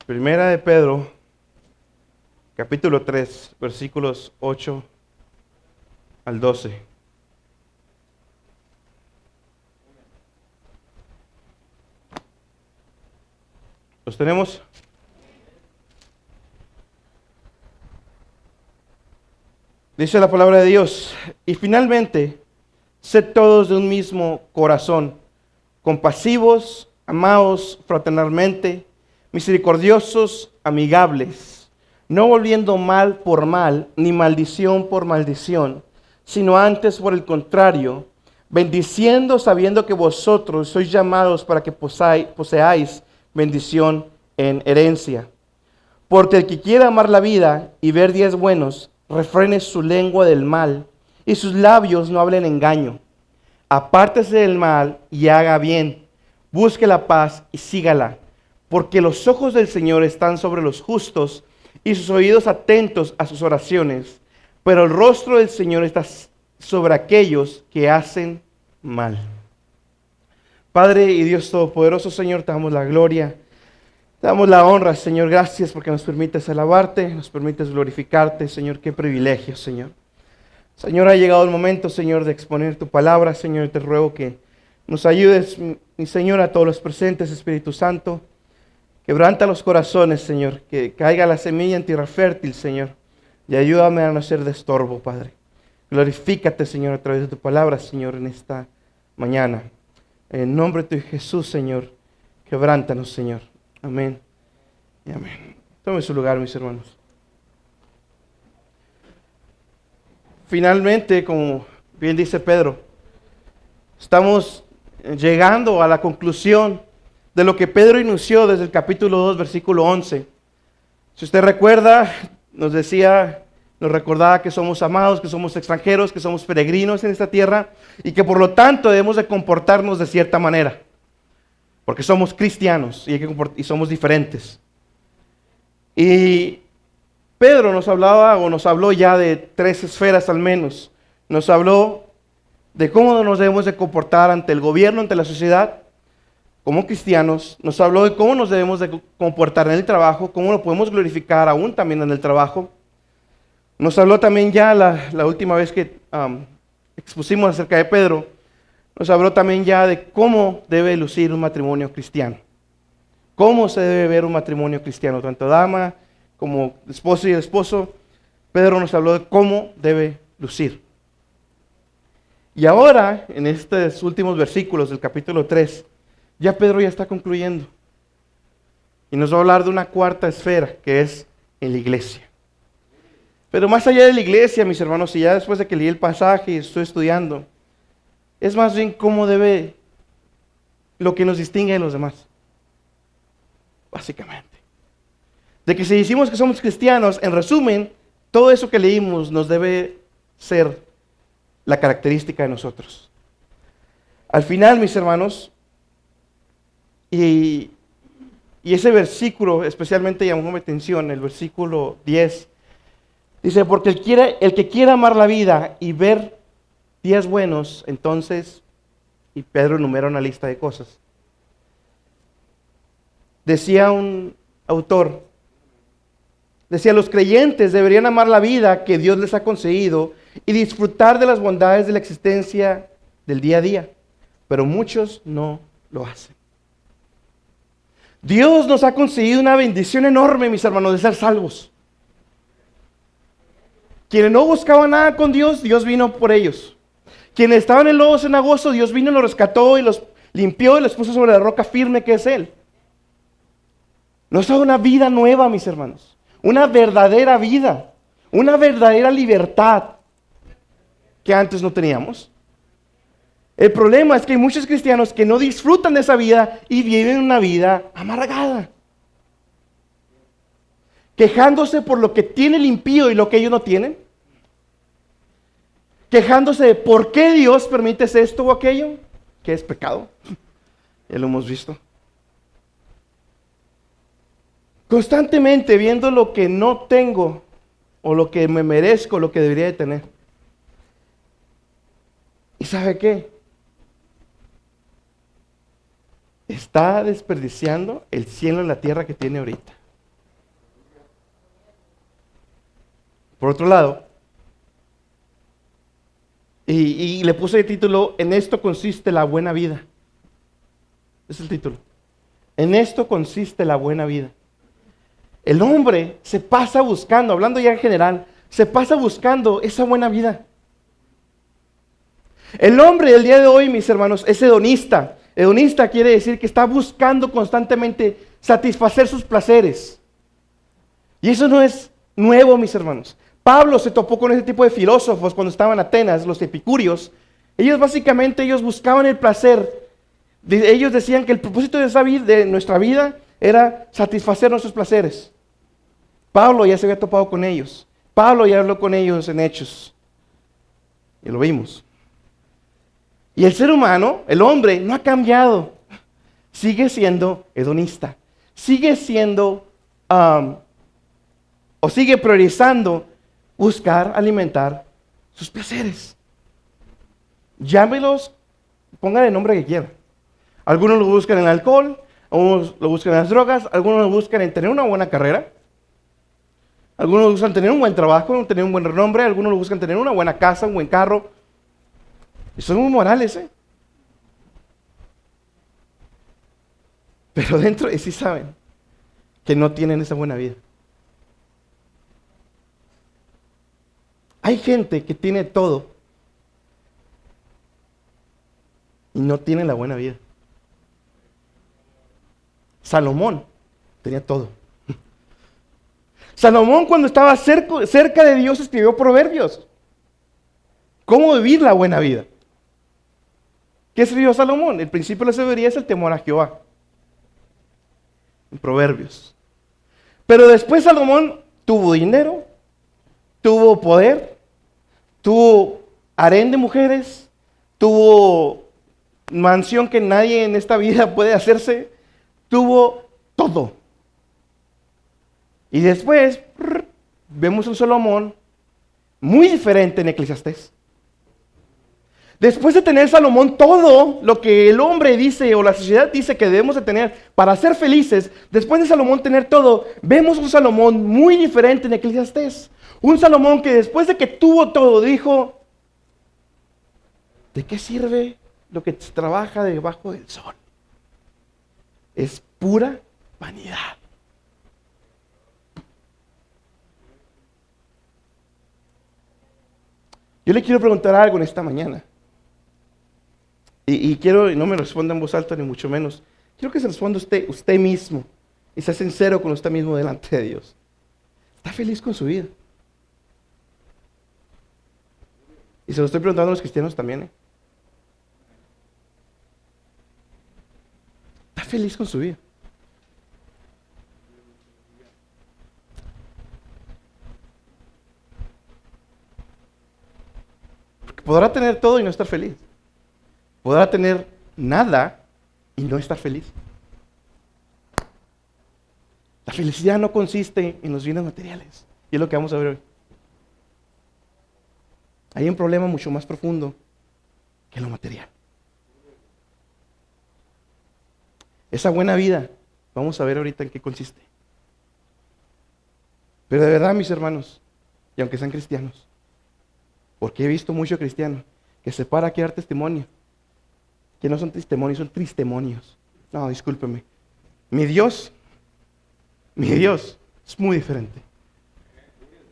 Primera de Pedro, capítulo 3, versículos 8 al 12. ¿Los tenemos? Dice la palabra de Dios: y finalmente, sed todos de un mismo corazón, compasivos, amaos fraternalmente, misericordiosos, amigables, no volviendo mal por mal, ni maldición por maldición, sino antes por el contrario, bendiciendo, sabiendo que vosotros sois llamados para que poseáis bendición en herencia. Porque el que quiera amar la vida y ver días buenos, refrene su lengua del mal, y sus labios no hablen engaño. Apártese del mal y haga bien. Busque la paz y sígala. Porque los ojos del Señor están sobre los justos y sus oídos atentos a sus oraciones. Pero el rostro del Señor está sobre aquellos que hacen mal. Padre y Dios Todopoderoso, Señor, te damos la gloria. Te damos la honra, Señor. Gracias porque nos permites alabarte, nos permites glorificarte, Señor. Qué privilegio, Señor. Señor, ha llegado el momento, Señor, de exponer tu palabra. Señor, te ruego que nos ayudes, mi Señor, a todos los presentes, Espíritu Santo. Quebranta los corazones, Señor. Que caiga la semilla en tierra fértil, Señor. Y ayúdame a no ser de estorbo, Padre. Glorifícate, Señor, a través de tu palabra, Señor, en esta mañana. En nombre de Jesús, Señor, quebrántanos, Señor. Amén y amén. Tome su lugar, mis hermanos. Finalmente, como bien dice Pedro, estamos llegando a la conclusión de lo que Pedro inició desde el capítulo 2, versículo 11. Si usted recuerda, nos recordaba que somos amados, que somos extranjeros, que somos peregrinos en esta tierra y que por lo tanto debemos de comportarnos de cierta manera. Porque somos cristianos y somos diferentes. Y Pedro nos habló ya de 3 esferas al menos. Nos habló de cómo nos debemos de comportar ante el gobierno, ante la sociedad, como cristianos. Nos habló de cómo nos debemos de comportar en el trabajo, cómo lo podemos glorificar aún también en el trabajo. Nos habló también ya la última vez que expusimos acerca de Pedro. Nos habló también ya de cómo debe lucir un matrimonio cristiano. Cómo se debe ver un matrimonio cristiano, tanto dama como esposo y esposo. Pedro nos habló de cómo debe lucir. Y ahora, en estos últimos versículos del capítulo 3, ya Pedro ya está concluyendo. Y nos va a hablar de una cuarta esfera, que es en la iglesia. Pero más allá de la iglesia, mis hermanos, y ya después de que leí el pasaje y estoy estudiando, es más bien cómo debe lo que nos distingue de los demás. Básicamente. De que si decimos que somos cristianos, en resumen, todo eso que leímos nos debe ser la característica de nosotros. Al final, mis hermanos, y ese versículo especialmente llamó mi atención, el versículo 10, dice, porque el que quiera amar la vida y ver días buenos, entonces, y Pedro enumera una lista de cosas. Decía un autor, los creyentes deberían amar la vida que Dios les ha concedido y disfrutar de las bondades de la existencia del día a día, pero muchos no lo hacen. Dios nos ha concedido una bendición enorme, mis hermanos, de ser salvos. Quienes no buscaban nada con Dios, Dios vino por ellos. Quienes estaban en lodo cenagoso, Dios vino y los rescató y los limpió y los puso sobre la roca firme que es Él. Nos da una vida nueva, mis hermanos. Una verdadera vida. Una verdadera libertad que antes no teníamos. El problema es que hay muchos cristianos que no disfrutan de esa vida y viven una vida amargada. Quejándose por lo que tiene el impío y lo que ellos no tienen. Quejándose de por qué Dios permite esto o aquello, que es pecado. Ya lo hemos visto. Constantemente viendo lo que no tengo o lo que me merezco, lo que debería de tener. ¿Y sabe qué? Está desperdiciando el cielo en la tierra que tiene ahorita. Por otro lado, y le puse el título, en esto consiste la buena vida. Es el título. En esto consiste la buena vida. El hombre se pasa buscando, hablando ya en general, se pasa buscando esa buena vida. El hombre del día de hoy, mis hermanos, es hedonista. Hedonista quiere decir que está buscando constantemente satisfacer sus placeres. Y eso no es nuevo, mis hermanos. Pablo se topó con ese tipo de filósofos cuando estaban en Atenas, los epicúreos. Ellos buscaban el placer. Ellos decían que el propósito de nuestra vida era satisfacer nuestros placeres. Pablo ya se había topado con ellos. Pablo ya habló con ellos en Hechos. Y lo vimos. Y el ser humano, el hombre, no ha cambiado. Sigue siendo hedonista. Sigue siendo, o sigue priorizando buscar alimentar sus placeres. Llámelos, pónganle el nombre que quieran. Algunos lo buscan en el alcohol, algunos lo buscan en las drogas, algunos lo buscan en tener una buena carrera, algunos lo buscan en tener un buen trabajo, tener un buen renombre, algunos lo buscan en tener una buena casa, un buen carro. Y son muy morales, ¿eh? Pero dentro de sí saben que no tienen esa buena vida. Hay gente que tiene todo y no tiene la buena vida. Salomón tenía todo. Salomón, cuando estaba cerca de Dios, escribió Proverbios. ¿Cómo vivir la buena vida? ¿Qué escribió Salomón? El principio de la sabiduría es el temor a Jehová. En Proverbios. Pero después Salomón tuvo dinero, tuvo poder, tuvo harén de mujeres, tuvo mansión que nadie en esta vida puede hacerse, tuvo todo. Y después vemos un Salomón muy diferente en Eclesiastés. Después de tener Salomón todo lo que el hombre dice o la sociedad dice que debemos de tener para ser felices, después de Salomón tener todo, vemos un Salomón muy diferente en Eclesiastés. Un Salomón que después de que tuvo todo dijo, ¿de qué sirve lo que se trabaja debajo del sol? Es pura vanidad. Yo le quiero preguntar algo en esta mañana. Y quiero, y no me responda en voz alta ni mucho menos, quiero que se responda usted mismo y sea sincero con usted mismo delante de Dios. ¿Está feliz con su vida? Y se lo estoy preguntando a los cristianos también. ¿Está feliz con su vida? Porque podrá tener todo y no estar feliz. Podrá tener nada y no estar feliz. La felicidad no consiste en los bienes materiales. Y es lo que vamos a ver hoy. Hay un problema mucho más profundo que lo material. Esa buena vida, vamos a ver ahorita en qué consiste. Pero de verdad, mis hermanos, y aunque sean cristianos, porque he visto mucho cristiano que se para aquí a dar testimonio, que no son testimonios, son tristemonios. No, discúlpeme. Mi Dios es muy diferente.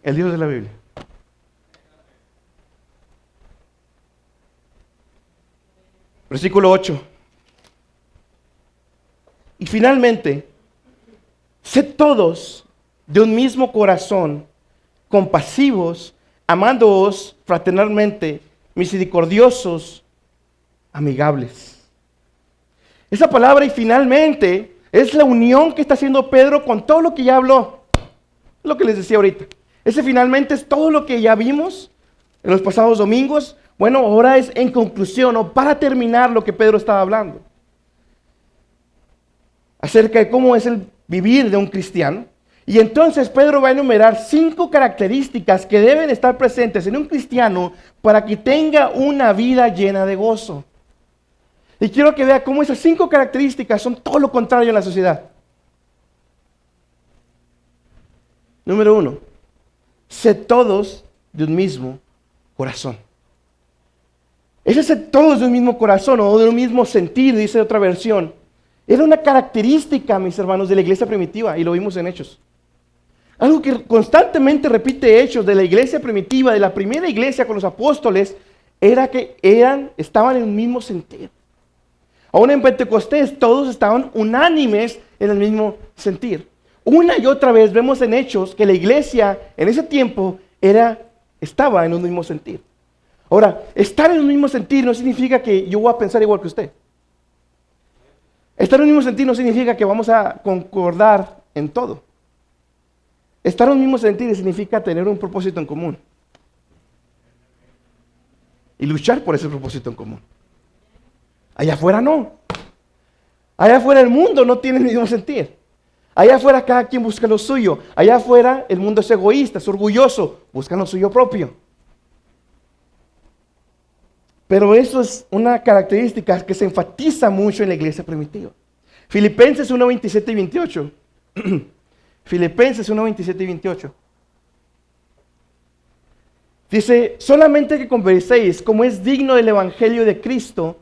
El Dios de la Biblia. Versículo 8. Y finalmente, sed todos de un mismo corazón, compasivos, amándoos fraternalmente, misericordiosos, amigables. Esa palabra y finalmente es la unión que está haciendo Pedro con todo lo que ya habló. Lo que les decía ahorita. Ese finalmente es todo lo que ya vimos en los pasados domingos. Bueno, ahora es en conclusión o para terminar lo que Pedro estaba hablando. Acerca de cómo es el vivir de un cristiano. Y entonces Pedro va a enumerar 5 características que deben estar presentes en un cristiano para que tenga una vida llena de gozo. Y quiero que vea cómo esas 5 características son todo lo contrario en la sociedad. Número 1, sed todos de un mismo corazón. Ese sed todos de un mismo corazón o de un mismo sentir, dice otra versión, era una característica, mis hermanos, de la iglesia primitiva, y lo vimos en Hechos. Algo que constantemente repite Hechos de la iglesia primitiva, de la primera iglesia con los apóstoles, era que estaban en un mismo sentir. Aún en Pentecostés todos estaban unánimes en el mismo sentir. Una y otra vez vemos en Hechos que la iglesia en ese tiempo estaba en un mismo sentir. Ahora, estar en un mismo sentir no significa que yo voy a pensar igual que usted. Estar en un mismo sentir no significa que vamos a concordar en todo. Estar en un mismo sentir significa tener un propósito en común. Y luchar por ese propósito en común. Allá afuera no. Allá afuera el mundo no tiene el mismo sentir. Allá afuera cada quien busca lo suyo. Allá afuera el mundo es egoísta, es orgulloso, busca lo suyo propio. Pero eso es una característica que se enfatiza mucho en la iglesia primitiva. Filipenses 1, 27 y 28. Filipenses 1, 27 y 28. Dice, solamente que converséis como es digno del evangelio de Cristo,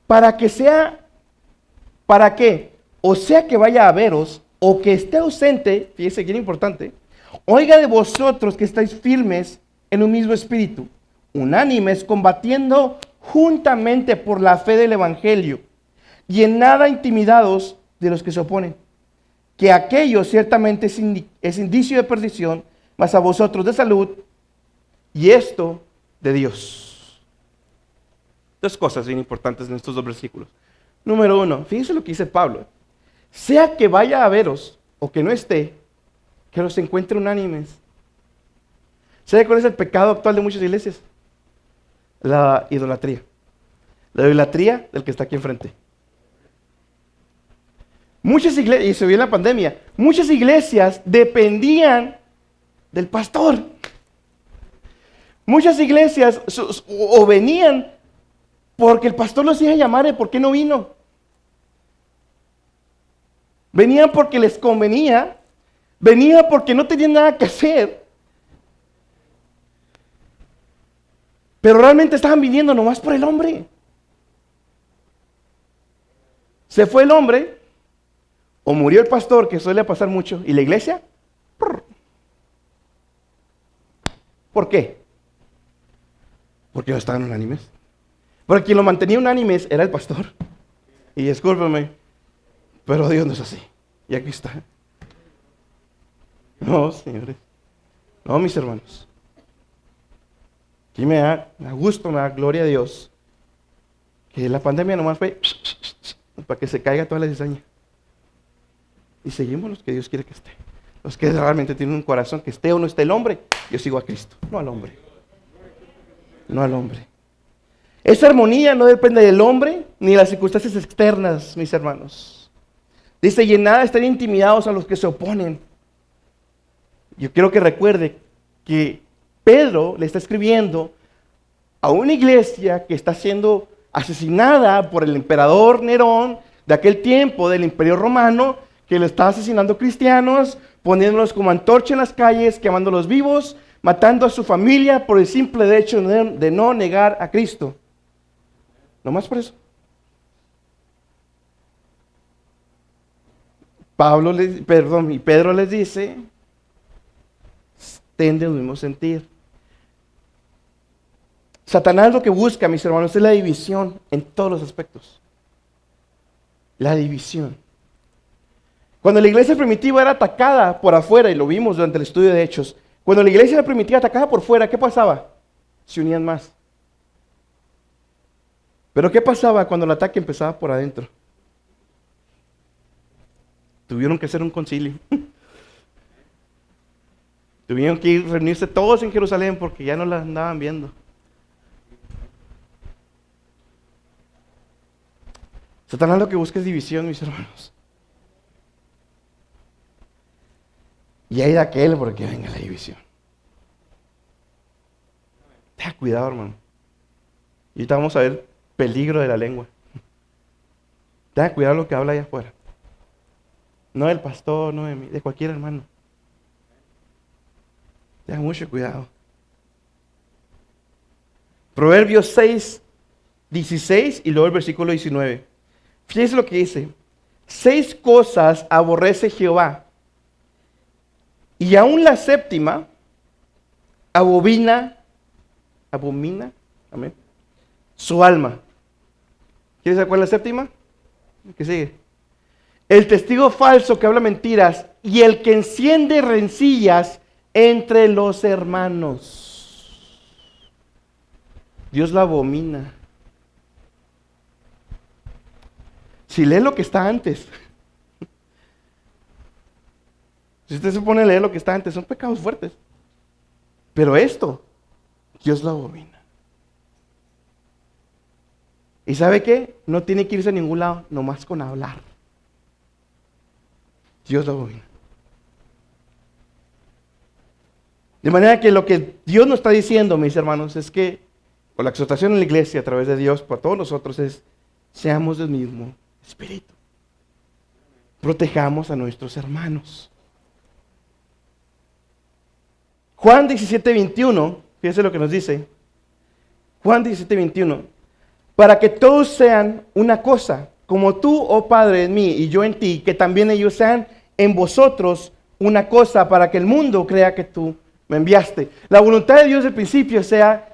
para que, o sea que vaya a veros, o que esté ausente, fíjese bien importante, oiga de vosotros que estáis firmes en un mismo espíritu, unánimes, combatiendo juntamente por la fe del evangelio, y en nada intimidados de los que se oponen, que aquello ciertamente es indicio de perdición, mas a vosotros de salud, y esto de Dios. Dos cosas bien importantes en estos dos versículos. Número uno, fíjense lo que dice Pablo. Sea que vaya a veros o que no esté, que los encuentre unánimes. ¿Sabe cuál es el pecado actual de muchas iglesias? La idolatría. La idolatría del que está aquí enfrente. Muchas iglesias, y se vio en la pandemia, muchas iglesias dependían del pastor. Muchas iglesias o venían porque el pastor los iba a llamar y ¿por qué no vino? Venían porque les convenía, venían porque no tenían nada que hacer. Pero realmente estaban viniendo nomás por el hombre. Se fue el hombre, o murió el pastor, que suele pasar mucho, y la iglesia. ¿Por qué? Porque no estaban unánimes. Porque quien lo mantenía unánimes era el pastor. Y discúlpeme, pero Dios no es así. Y aquí está. No, señores. No, mis hermanos. Aquí me da gusto, me da gloria a Dios. Que la pandemia nomás fue para que se caiga toda la cizaña. Y seguimos los que Dios quiere que esté. Los que realmente tienen un corazón, que esté o no esté el hombre, yo sigo a Cristo, no al hombre. No al hombre. Esa armonía no depende del hombre ni de las circunstancias externas, mis hermanos. Dice, y en nada están intimidados a los que se oponen. Yo quiero que recuerde que Pedro le está escribiendo a una iglesia que está siendo asesinada por el emperador Nerón de aquel tiempo, del Imperio Romano, que le está asesinando cristianos, poniéndolos como antorcha en las calles, quemándolos vivos, matando a su familia por el simple hecho de no negar a Cristo. ¿No más por eso? Pedro les dice, estén del mismo sentir. Satanás lo que busca, mis hermanos, es la división en todos los aspectos. La división. Cuando la iglesia primitiva era atacada por afuera, y lo vimos durante el estudio de Hechos, cuando la iglesia primitiva atacaba por fuera, ¿qué pasaba? Se unían más. Pero ¿qué pasaba cuando el ataque empezaba por adentro? Tuvieron que hacer un concilio. Tuvieron que reunirse todos en Jerusalén porque ya no la andaban viendo. Satanás lo que busca es división, mis hermanos. Y hay de aquel porque venga la división. Tenga cuidado, hermano. Y ahorita vamos a ver peligro de la lengua. Tenga cuidado lo que habla allá afuera. No del pastor, no de mí, de cualquier hermano. Tengan mucho cuidado. Proverbios 6, 16 y luego el versículo 19. Fíjense lo que dice. 6 cosas aborrece Jehová, y aún la séptima abomina, amén, su alma. ¿Quieres saber cuál es la séptima? ¿Qué sigue? El testigo falso que habla mentiras y el que enciende rencillas entre los hermanos. Dios la abomina. Si lee lo que está antes, si usted se pone a leer lo que está antes, son pecados fuertes. Pero esto, Dios lo abomina. ¿Y sabe qué? No tiene que irse a ningún lado, nomás con hablar. Dios lo abomina. De manera que lo que Dios nos está diciendo, mis hermanos, es que con la exhortación en la iglesia a través de Dios para todos nosotros es: seamos del mismo espíritu. Protejamos a nuestros hermanos. Juan 17, 21, fíjense lo que nos dice. Juan 17, 21. Para que todos sean una cosa, como tú, oh Padre, en mí y yo en ti, que también ellos sean en vosotros una cosa, para que el mundo crea que tú me enviaste. La voluntad de Dios desde el principio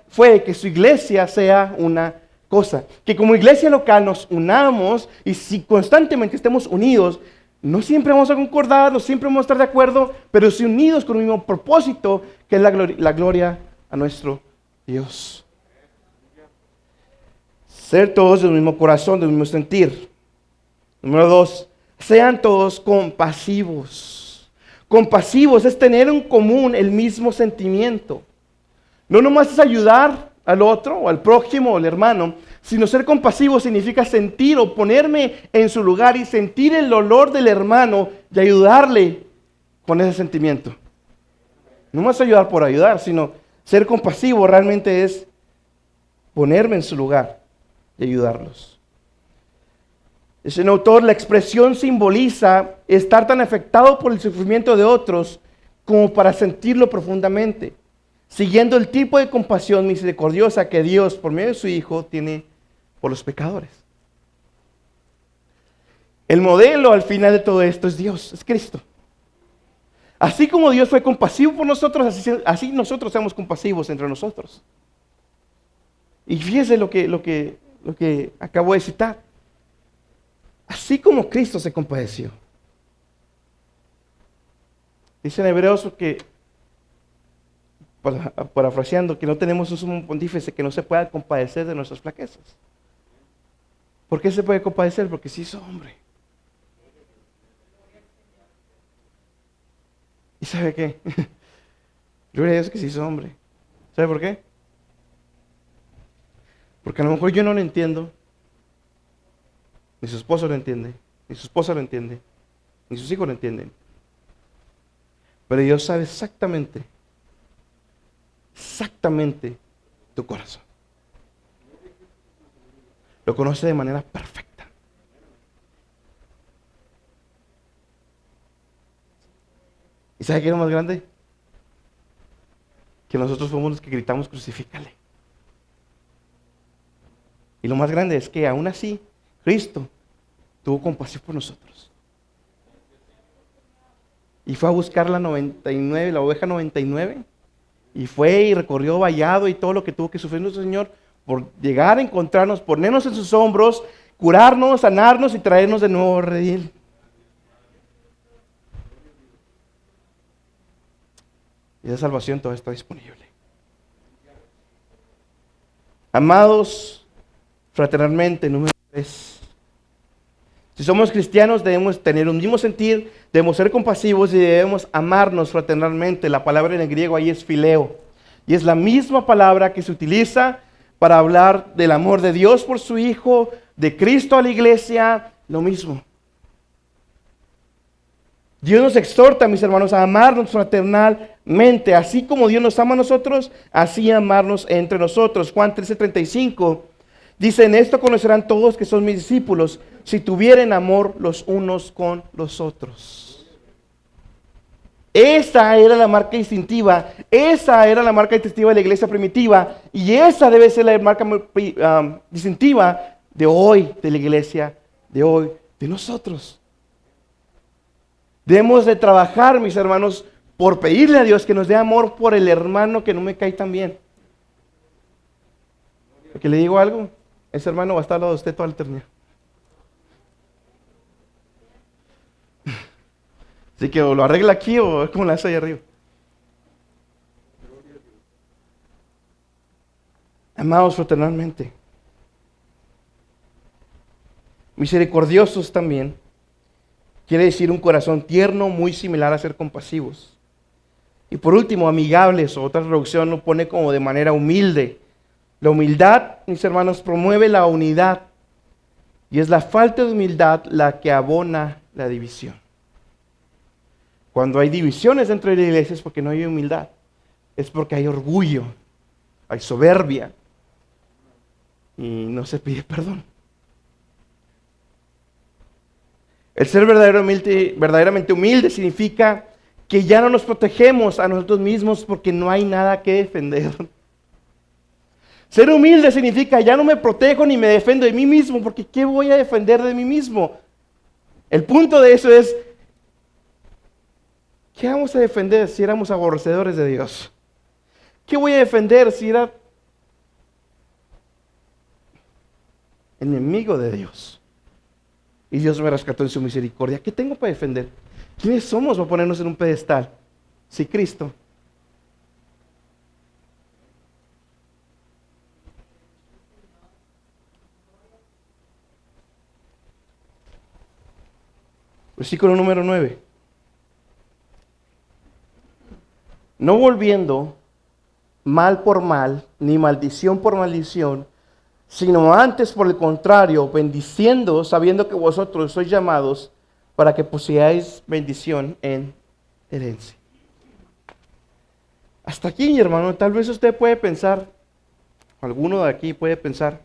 fue que su iglesia sea una cosa. Que como iglesia local nos unamos, y si constantemente estemos unidos, no siempre vamos a concordar, no siempre vamos a estar de acuerdo, pero si unidos con un mismo propósito, que es la gloria a nuestro Dios. Ser todos del mismo corazón, del mismo sentir. Número 2, sean todos compasivos. Compasivos es tener en común el mismo sentimiento. No nomás es ayudar al otro o al prójimo o al hermano, sino ser compasivo significa sentir o ponerme en su lugar y sentir el dolor del hermano y ayudarle con ese sentimiento. No más ayudar por ayudar, sino ser compasivo realmente es ponerme en su lugar y ayudarlos. Dice un autor, la expresión simboliza estar tan afectado por el sufrimiento de otros como para sentirlo profundamente, siguiendo el tipo de compasión misericordiosa que Dios, por medio de su Hijo, tiene por los pecadores. El modelo al final de todo esto es Dios, es Cristo. Así como Dios fue compasivo por nosotros, así nosotros seamos compasivos entre nosotros. Y fíjese lo que acabo de citar. Así como Cristo se compadeció. Dice en Hebreos que, parafraseando, que no tenemos un sumo pontífice que no se pueda compadecer de nuestras flaquezas. ¿Por qué se puede compadecer? Porque se hizo hombre. ¿Y sabe qué? Gloria a Dios que se hizo hombre. ¿Sabe por qué? Porque a lo mejor yo no lo entiendo, ni su esposo lo entiende, ni su esposa lo entiende, ni sus hijos lo entienden. Pero Dios sabe exactamente tu corazón. Lo conoce de manera perfecta. ¿Y sabe qué es lo más grande? Que nosotros fuimos los que gritamos: crucifícale. Y lo más grande es que aún así, Cristo tuvo compasión por nosotros. Y fue a buscar la 99, la oveja 99. Y fue y recorrió vallado y todo lo que tuvo que sufrir nuestro Señor por llegar a encontrarnos, ponernos en sus hombros, curarnos, sanarnos y traernos de nuevo a redil. Y esa salvación toda está disponible. Amados, fraternalmente, número 3. Si somos cristianos debemos tener un mismo sentir, debemos ser compasivos y debemos amarnos fraternalmente. La palabra en el griego ahí es fileo. Y es la misma palabra que se utiliza para hablar del amor de Dios por su Hijo, de Cristo a la iglesia, lo mismo. Dios nos exhorta, mis hermanos, a amarnos fraternalmente. Así como Dios nos ama a nosotros, así amarnos entre nosotros. Juan 13:35 dice: en esto conocerán todos que son mis discípulos, si tuvieren amor los unos con los otros. Esa era la marca distintiva, esa era la marca distintiva de la iglesia primitiva y esa debe ser la marca distintiva de hoy, de la iglesia, de hoy, de nosotros. Debemos de trabajar, mis hermanos, por pedirle a Dios que nos dé amor por el hermano que no me cae tan bien. Porque le digo algo, ese hermano va a estar al lado de usted toda la eternidad. Así que o lo arregla aquí o es como la hace ahí arriba. Amados fraternalmente. Misericordiosos también. Quiere decir un corazón tierno, muy similar a ser compasivos. Y por último, amigables, o otra traducción lo pone como de manera humilde. La humildad, mis hermanos, promueve la unidad. Y es la falta de humildad la que abona la división. Cuando hay divisiones dentro de la iglesia es porque no hay humildad. Es porque hay orgullo, hay soberbia. Y no se pide perdón. El ser verdaderamente humilde significa que ya no nos protegemos a nosotros mismos porque no hay nada que defender. Ser humilde significa ya no me protejo ni me defiendo de mí mismo porque ¿qué voy a defender de mí mismo? El punto de eso es, ¿qué vamos a defender si éramos aborrecedores de Dios? ¿Qué voy a defender si era enemigo de Dios? Y Dios me rescató en su misericordia. ¿Qué tengo para defender? ¿Quiénes somos para ponernos en un pedestal? Sí, Cristo. Versículo número 9. No volviendo mal por mal, ni maldición por maldición, sino antes por el contrario, bendiciendo, sabiendo que vosotros sois llamados para que poseáis bendición en herencia. Hasta aquí, mi hermano, tal vez usted puede pensar, alguno de aquí puede pensar,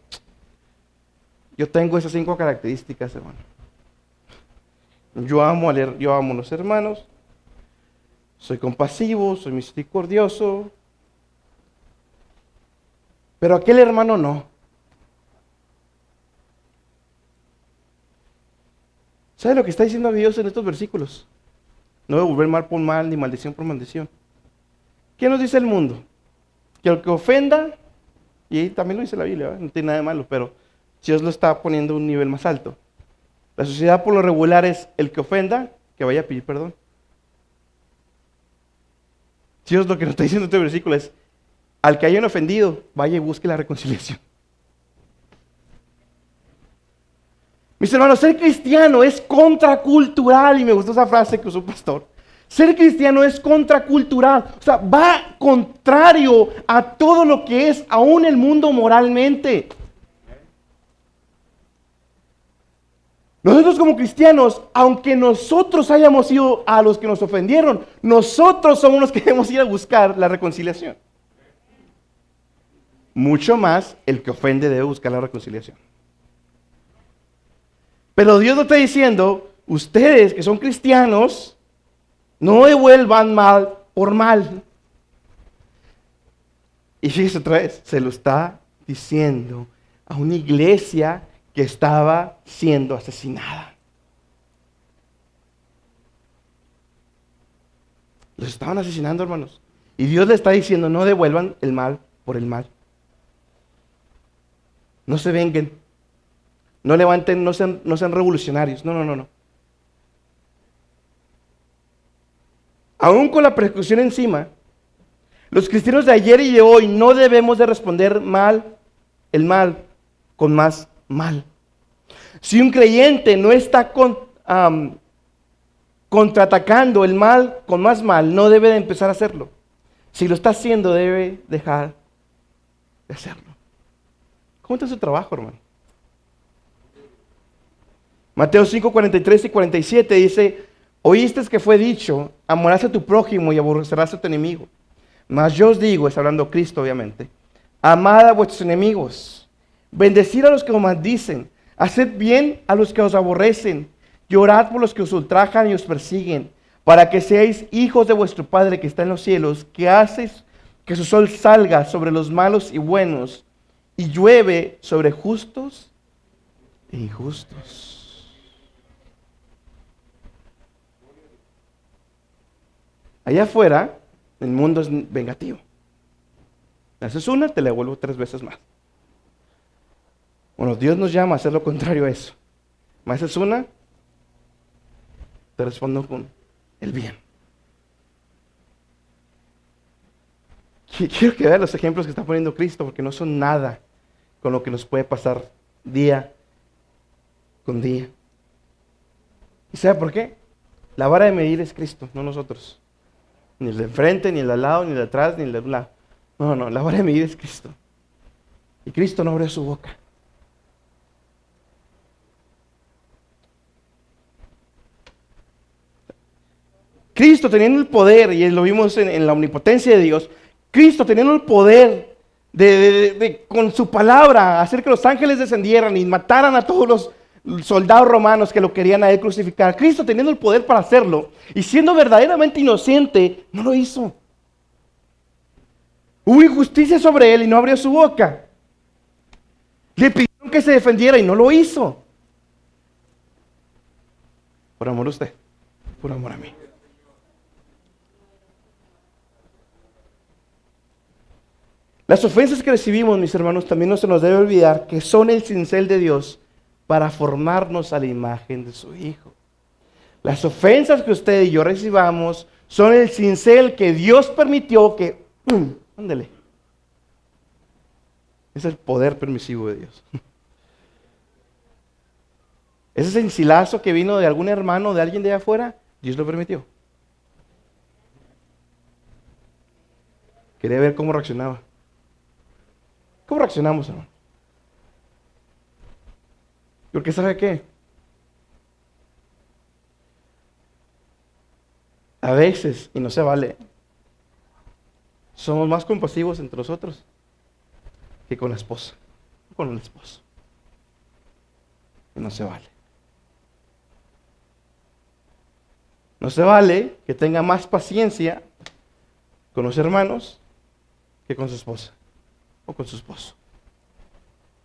yo tengo esas 5 características, hermano. Yo amo a los hermanos, soy compasivo, soy misericordioso, pero aquel hermano no. ¿Sabe lo que está diciendo Dios en estos versículos? No devolver mal por mal, ni maldición por maldición. ¿Qué nos dice el mundo? Que el que ofenda, y también lo dice la Biblia, ¿verdad? No tiene nada de malo, pero Dios lo está poniendo a un nivel más alto. La sociedad por lo regular es el que ofenda, que vaya a pedir perdón. Dios lo que nos está diciendo este versículo es, al que hayan ofendido, vaya y busque la reconciliación. Mis hermanos, ser cristiano es contracultural, y me gustó esa frase que usó un pastor. Ser cristiano es contracultural, o sea, va contrario a todo lo que es aún el mundo moralmente. Nosotros como cristianos, aunque nosotros hayamos sido a los que nos ofendieron, nosotros somos los que debemos ir a buscar la reconciliación. Mucho más el que ofende debe buscar la reconciliación. Pero Dios no está diciendo, ustedes que son cristianos, no devuelvan mal por mal. Y fíjese otra vez, se lo está diciendo a una iglesia que estaba siendo asesinada. Los estaban asesinando, hermanos. Y Dios le está diciendo, no devuelvan el mal por el mal. No se venguen. No levanten, no sean revolucionarios. No. Aún con la persecución encima, los cristianos de ayer y de hoy no debemos de responder el mal con más mal. Si un creyente no está contraatacando el mal con más mal, no debe de empezar a hacerlo. Si lo está haciendo, debe dejar de hacerlo. ¿Cómo está su trabajo, hermano? Mateo 5, 43 y 47 dice, oíste que fue dicho, amarás a tu prójimo y aborrecerás a tu enemigo. Mas yo os digo, está hablando Cristo obviamente, amad a vuestros enemigos, bendecid a los que os maldicen, haced bien a los que os aborrecen, y orad por los que os ultrajan y os persiguen, para que seáis hijos de vuestro Padre que está en los cielos, que haces que su sol salga sobre los malos y buenos, y llueve sobre justos e injustos. Allá afuera, el mundo es vengativo. Me haces una, te la devuelvo 3 veces más. Bueno, Dios nos llama a hacer lo contrario a eso. Me haces una, te respondo con el bien. Quiero que vean los ejemplos que está poniendo Cristo, porque no son nada con lo que nos puede pasar día con día. ¿Y sabe por qué? La vara de medir es Cristo, no nosotros. Ni el de enfrente, ni el de al lado, ni el de atrás, ni el de un lado. No, la vara de medir es Cristo. Y Cristo no abrió su boca. Cristo teniendo el poder, y lo vimos en la omnipotencia de Dios, Cristo teniendo el poder de con su palabra hacer que los ángeles descendieran y mataran a todos los soldados romanos que lo querían a él crucificar. Cristo teniendo el poder para hacerlo y siendo verdaderamente inocente, no lo hizo. Hubo injusticia sobre él y no abrió su boca. Le pidieron que se defendiera y no lo hizo. Por amor a usted, por amor a mí. Las ofensas que recibimos, mis hermanos, también no se nos debe olvidar que son el cincel de Dios para formarnos a la imagen de su Hijo. Las ofensas que usted y yo recibamos son el cincel que Dios permitió que... ándale. Es el poder permisivo de Dios. Ese cincilazo que vino de algún hermano, de alguien de allá afuera, Dios lo permitió. Quería ver cómo reaccionaba. ¿Cómo reaccionamos, hermano? Porque ¿sabe qué? A veces, y no se vale, somos más compasivos entre nosotros que con la esposa, con el esposo. Y no se vale. No se vale que tenga más paciencia con los hermanos que con su esposa, o con su esposo,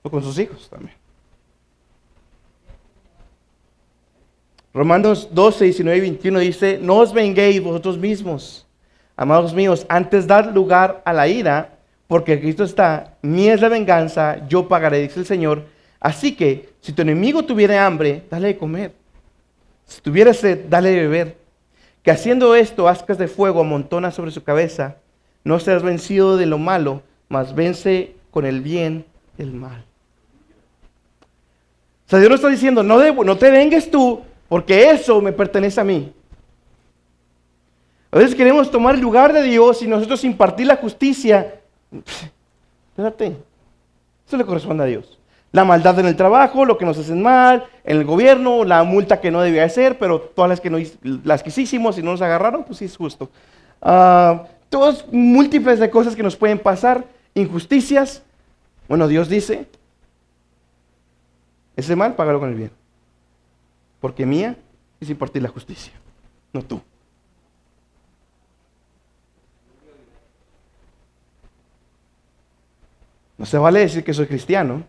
o con sus hijos también. Romanos 12, 19 y 21 dice: no os venguéis vosotros mismos, amados míos, antes dad lugar a la ira, porque Cristo está, mía es la venganza, yo pagaré, dice el Señor. Así que, si tu enemigo tuviera hambre, dale de comer. Si tuviera sed, dale de beber. Que haciendo esto, ascas de fuego amontona sobre su cabeza. No seas vencido de lo malo, mas vence con el bien el mal. O sea, Dios nos está diciendo, no te vengues tú, porque eso me pertenece a mí. A veces queremos tomar el lugar de Dios y nosotros impartir la justicia. Espérate, eso le corresponde a Dios. La maldad en el trabajo, lo que nos hacen mal, en el gobierno, la multa que no debía ser, pero todas las que hicimos y no nos agarraron, pues sí es justo. Todas múltiples de cosas que nos pueden pasar, injusticias. Bueno, Dios dice, ese mal, págalo con el bien. Porque mía es impartir la justicia, no tú. No se vale decir que soy cristiano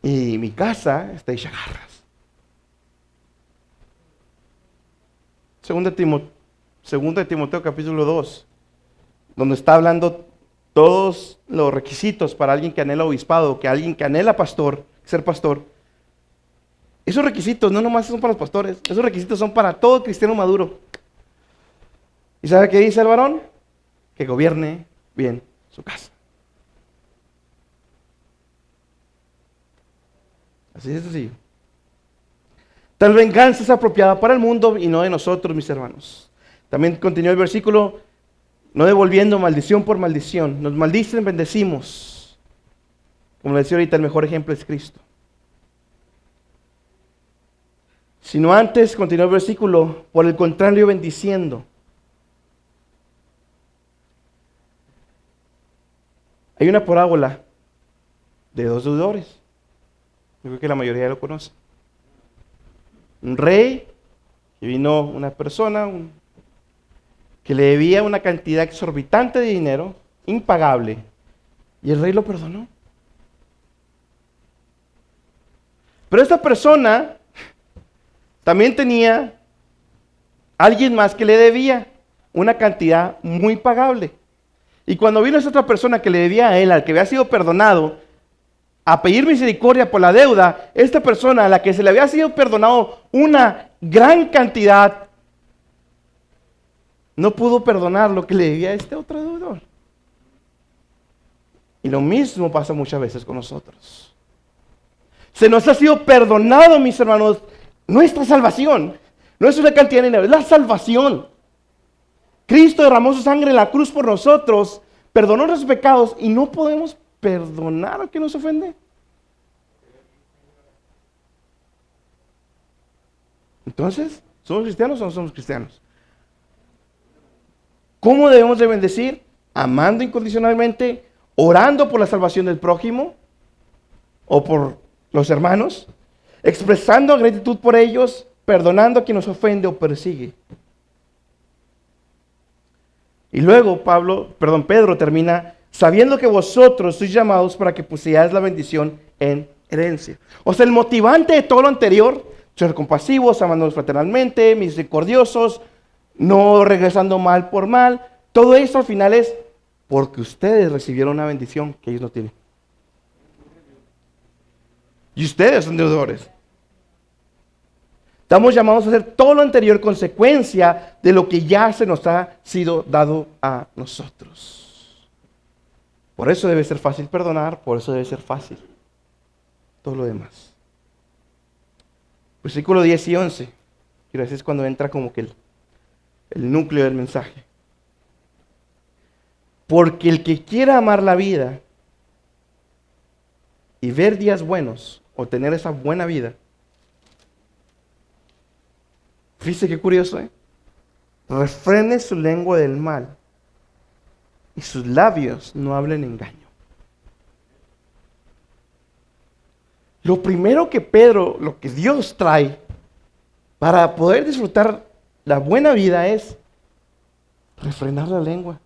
y mi casa está hecha garras. Segunda de Timoteo capítulo 2, donde está hablando todos los requisitos para alguien que anhela obispado, que alguien que anhela ser pastor. Esos requisitos no nomás son para los pastores, esos requisitos son para todo cristiano maduro. ¿Y sabe qué dice el varón? Que gobierne bien su casa. Así de sencillo. Tal venganza es apropiada para el mundo y no de nosotros, mis hermanos. También continúa el versículo, no devolviendo maldición por maldición. Nos maldicen, bendecimos. Como le decía ahorita, el mejor ejemplo es Cristo. Sino antes, continúa el versículo, por el contrario, bendiciendo. Hay una parábola de 2 deudores. Yo creo que la mayoría lo conoce. Un rey Y vino una persona que le debía una cantidad exorbitante de dinero, impagable, y el rey lo perdonó. Pero esta persona también tenía alguien más que le debía una cantidad muy pagable. Y cuando vino esa otra persona que le debía a él, al que había sido perdonado, a pedir misericordia por la deuda, esta persona a la que se le había sido perdonado una gran cantidad, no pudo perdonar lo que le debía a este otro deudor. Y lo mismo pasa muchas veces con nosotros. Se nos ha sido perdonado, mis hermanos, nuestra salvación. No es una cantidad de dinero, es la salvación. Cristo derramó su sangre en la cruz por nosotros, perdonó nuestros pecados y no podemos perdonar al que nos ofende. Entonces, ¿somos cristianos o no somos cristianos? ¿Cómo debemos de bendecir? Amando incondicionalmente, orando por la salvación del prójimo o por los hermanos, expresando gratitud por ellos, perdonando a quien nos ofende o persigue. Y luego Pedro termina, sabiendo que vosotros sois llamados para que poseáis la bendición en herencia. O sea, el motivante de todo lo anterior, ser compasivos, amándonos fraternalmente, misericordiosos, no regresando mal por mal, todo eso al final es porque ustedes recibieron una bendición que ellos no tienen. Y ustedes son deudores. Estamos llamados a hacer todo lo anterior consecuencia de lo que ya se nos ha sido dado a nosotros. Por eso debe ser fácil perdonar, por eso debe ser fácil todo lo demás. Versículo 10 y 11. Y así es cuando entra como que el núcleo del mensaje. Porque el que quiera amar la vida y ver días buenos, o tener esa buena vida, fíjese qué curioso, refrene su lengua del mal y sus labios no hablen engaño. Lo primero que lo que Dios trae para poder disfrutar la buena vida es refrenar la lengua.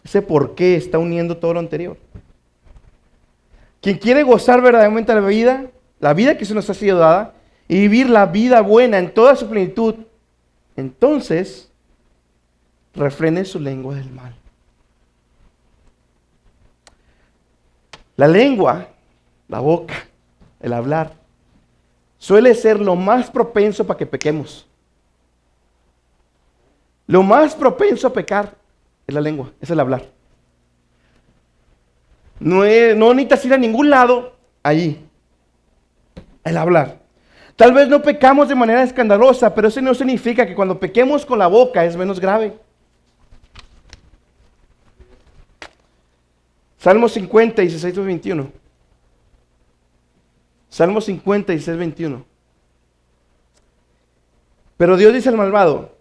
Ese por qué está uniendo todo lo anterior. Quien quiere gozar verdaderamente la vida que se nos ha sido dada, y vivir la vida buena en toda su plenitud, entonces refrene su lengua del mal. La lengua, la boca, el hablar, suele ser lo más propenso para que pequemos. Lo más propenso a pecar es la lengua, es el hablar. No necesitas ir a ningún lado allí. El hablar. Tal vez no pecamos de manera escandalosa, pero eso no significa que cuando pequemos con la boca es menos grave. Salmo 50, 16, 21. Salmo 50, 16, 21. Pero Dios dice al malvado: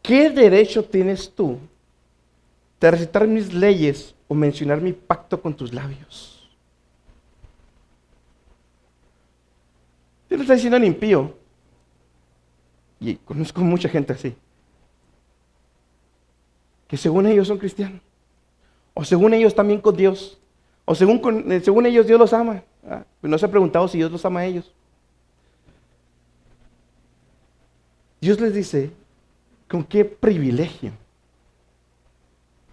¿qué derecho tienes tú de recitar mis leyes o mencionar mi pacto con tus labios? Dios le está diciendo al impío, y conozco mucha gente así, que según ellos son cristianos, o según ellos están bien con Dios, o según ellos Dios los ama. No se ha preguntado si Dios los ama a ellos. Dios les dice: ¿con qué privilegio,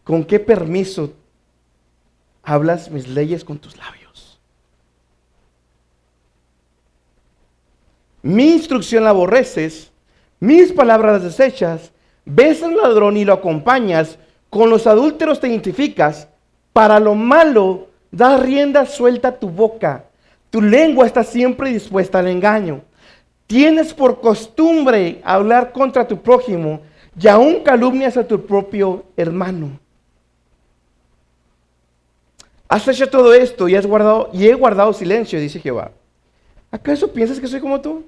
con qué permiso hablas mis leyes con tus labios? Mi instrucción la aborreces, mis palabras las desechas, ves al ladrón y lo acompañas, con los adúlteros te identificas, para lo malo das rienda suelta a tu boca, tu lengua está siempre dispuesta al engaño. Tienes por costumbre hablar contra tu prójimo y aún calumnias a tu propio hermano. Has hecho todo esto y he guardado silencio, dice Jehová. ¿Acaso piensas que soy como tú?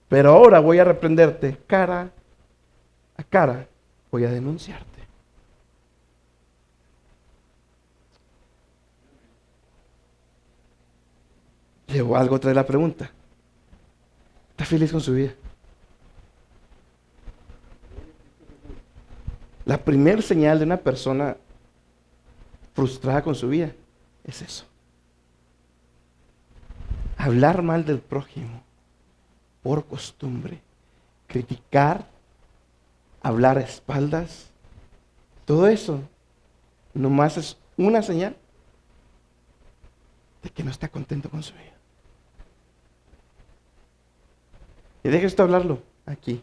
Pero ahora voy a reprenderte cara a cara, voy a denunciarte. Luego algo trae la pregunta. ¿Está feliz con su vida? La primera señal de una persona frustrada con su vida es eso. Hablar mal del prójimo por costumbre, criticar, hablar a espaldas, todo eso nomás es una señal de que no está contento con su vida. Y deje esto hablarlo aquí.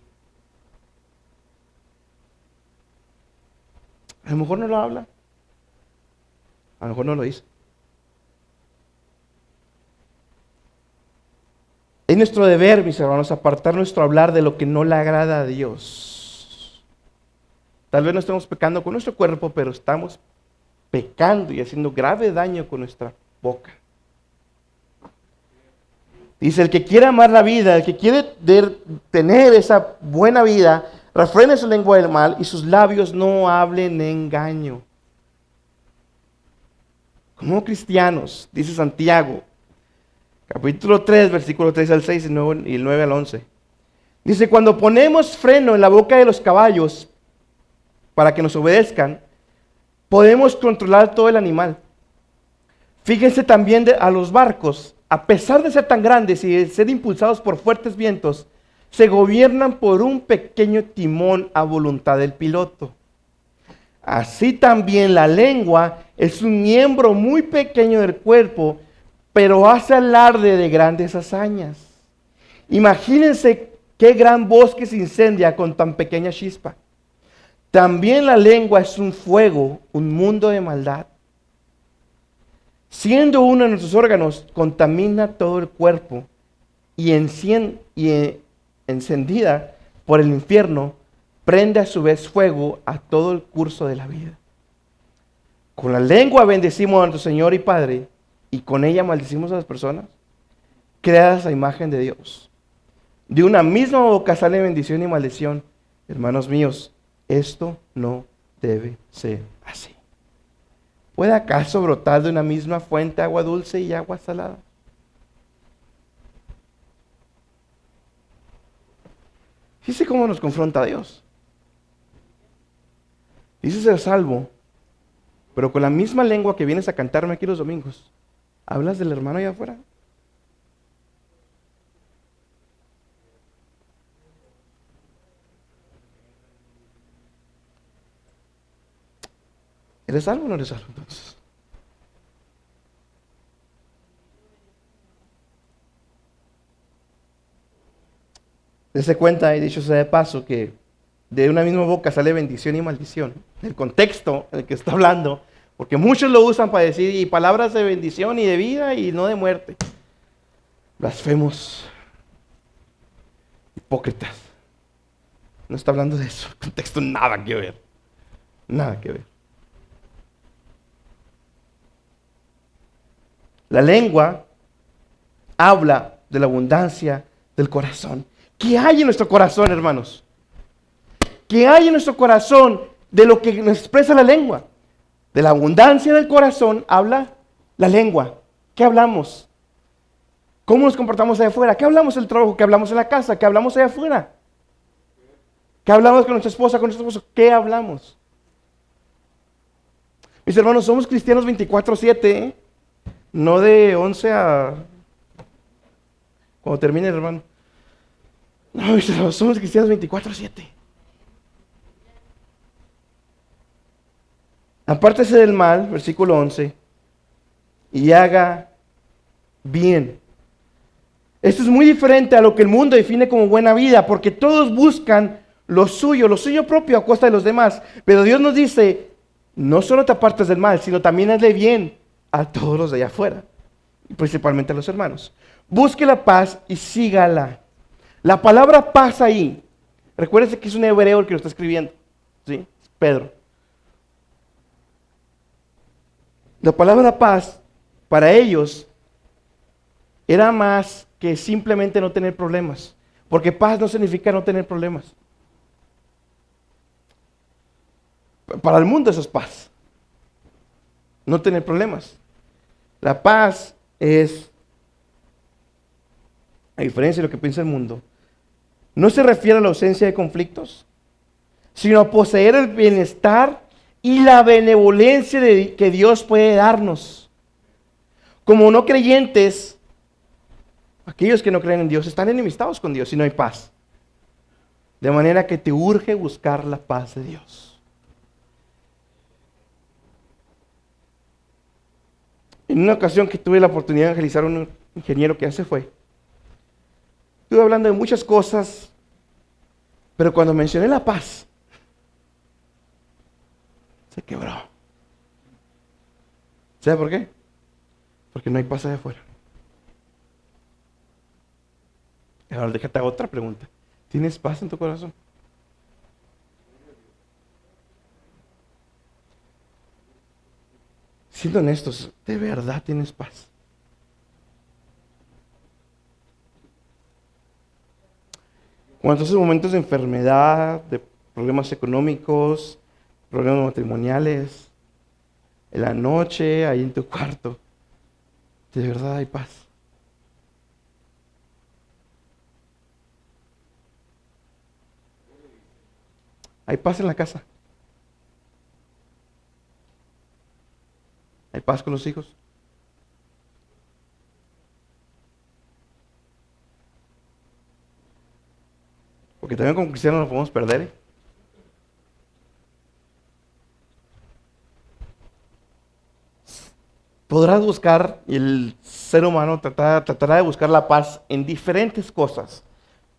A lo mejor no lo habla, a lo mejor no lo dice. Es nuestro deber, mis hermanos, apartar nuestro hablar de lo que no le agrada a Dios. Tal vez no estemos pecando con nuestro cuerpo, pero estamos pecando y haciendo grave daño con nuestra boca. Dice, el que quiere amar la vida, el que quiere tener esa buena vida, refrene su lengua del mal y sus labios no hablen engaño. Como cristianos, dice Santiago, capítulo 3, versículo 3 al 6 y el 9 al 11. Dice, cuando ponemos freno en la boca de los caballos para que nos obedezcan, podemos controlar todo el animal. Fíjense también a los barcos, a pesar de ser tan grandes y de ser impulsados por fuertes vientos, se gobiernan por un pequeño timón a voluntad del piloto. Así también la lengua es un miembro muy pequeño del cuerpo, pero hace alarde de grandes hazañas. Imagínense qué gran bosque se incendia con tan pequeña chispa. También la lengua es un fuego, un mundo de maldad. Siendo uno de nuestros órganos, contamina todo el cuerpo y encendida por el infierno, prende a su vez fuego a todo el curso de la vida. Con la lengua bendecimos a nuestro Señor y Padre, y con ella maldecimos a las personas creadas a imagen de Dios. De una misma boca sale bendición y maldición. Hermanos míos, esto no debe ser así. ¿Puede acaso brotar de una misma fuente agua dulce y agua salada? Fíjese cómo nos confronta Dios. Dice ser salvo, pero con la misma lengua que vienes a cantarme aquí los domingos, ¿hablas del hermano allá afuera? ¿Eres salvo o no eres salvo entonces? Dese cuenta, y dicho sea de paso, que de una misma boca sale bendición y maldición. El contexto en el que está hablando, porque muchos lo usan para decir y palabras de bendición y de vida y no de muerte. Blasfemos, hipócritas. No está hablando de eso. El contexto nada que ver. Nada que ver. La lengua habla de la abundancia del corazón. ¿Qué hay en nuestro corazón, hermanos? ¿Qué hay en nuestro corazón de lo que nos expresa la lengua? De la abundancia del corazón habla la lengua. ¿Qué hablamos? ¿Cómo nos comportamos allá afuera? ¿Qué hablamos en el trabajo? ¿Qué hablamos en la casa? ¿Qué hablamos allá afuera? ¿Qué hablamos con nuestra esposa, con nuestro esposo? ¿Qué hablamos? Mis hermanos, somos cristianos 24/7, ¿eh? No de 11 a... cuando termine, hermano. No, mis hermanos, somos cristianos 24/7. Apártese del mal, versículo 11, y haga bien. Esto es muy diferente a lo que el mundo define como buena vida, porque todos buscan lo suyo propio a costa de los demás. Pero Dios nos dice, no solo te apartes del mal, sino también hazle bien a todos los de allá afuera, y principalmente a los hermanos. Busque la paz y sígala. La palabra paz ahí, recuérdese que es un hebreo el que lo está escribiendo, ¿sí? Pedro. La palabra paz para ellos era más que simplemente no tener problemas, porque paz no significa no tener problemas. Para el mundo eso es paz, no tener problemas. La paz es a diferencia de lo que piensa el mundo, no se refiere a la ausencia de conflictos, sino a poseer el bienestar y la benevolencia que Dios puede darnos. Como no creyentes, aquellos que no creen en Dios están enemistados con Dios y no hay paz. De manera que te urge buscar la paz de Dios. En una ocasión que tuve la oportunidad de evangelizar a un ingeniero que ya se fue, estuve hablando de muchas cosas, pero cuando mencioné la paz, se quebró. ¿Sabe por qué? Porque no hay paz allá afuera. Ahora déjate hago otra pregunta. ¿Tienes paz en tu corazón? Siendo honestos, ¿de verdad tienes paz? Cuando estás en momentos de enfermedad, de problemas económicos, problemas matrimoniales, en la noche, ahí en tu cuarto, ¿de verdad hay paz? ¿Hay paz en la casa? ¿Hay paz con los hijos? Porque también como cristianos nos podemos perder, ¿eh? Podrás buscar, y el ser humano tratará de buscar la paz en diferentes cosas.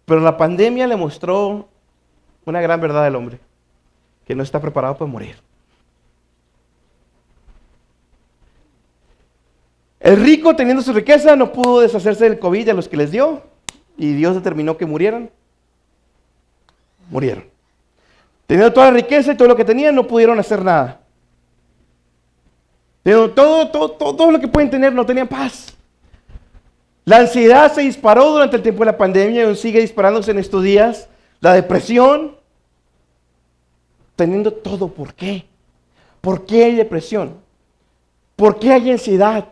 Pero la pandemia le mostró una gran verdad del hombre, que no está preparado para morir. El rico, teniendo su riqueza, no pudo deshacerse del COVID a los que les dio, y Dios determinó que murieran. Murieron. Teniendo toda la riqueza y todo lo que tenían, no pudieron hacer nada. Teniendo todo lo que pueden tener, no tenían paz. La ansiedad se disparó durante el tiempo de la pandemia y aún sigue disparándose en estos días. La depresión, teniendo todo, ¿por qué? ¿Por qué hay depresión? ¿Por qué hay ansiedad?